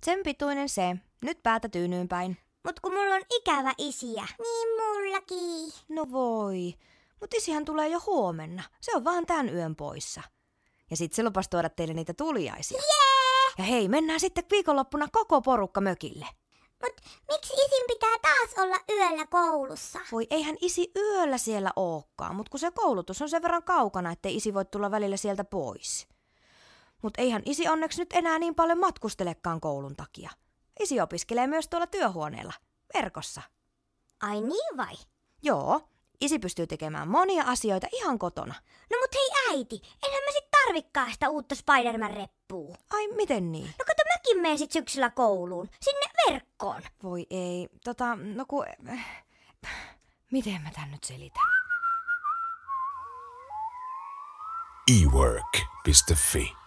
Sen pituinen se. Nyt päätä tyynyyn päin. Mut kun mulla on ikävä isiä. Niin mullakin. No voi. Mut isihän tulee jo huomenna. Se on vaan tän yön poissa. Ja sit se lupas tuoda teille niitä tuliaisia. Jee! Ja hei, mennään sitten viikonloppuna koko porukka mökille. Mut miksi isin pitää taas olla yöllä koulussa? Voi, eihän isi yöllä siellä ookaan, mut kun se koulutus on sen verran kaukana, ettei isi voi tulla välillä sieltä pois. Mut eihän isi onneksi nyt enää niin paljon matkustelekaan koulun takia. Isi opiskelee myös tuolla työhuoneella, verkossa. Ai niin vai? Joo, isi pystyy tekemään monia asioita ihan kotona. No mut hei äiti, enhän mä sit tarvikkaa sitä uutta Spider-Man-reppua. Ai miten niin? No kato, mäkin menen sit syksyllä kouluun, sinne verkkoon. Voi ei, no ku... Miten mä tän nyt selitän? ework.fi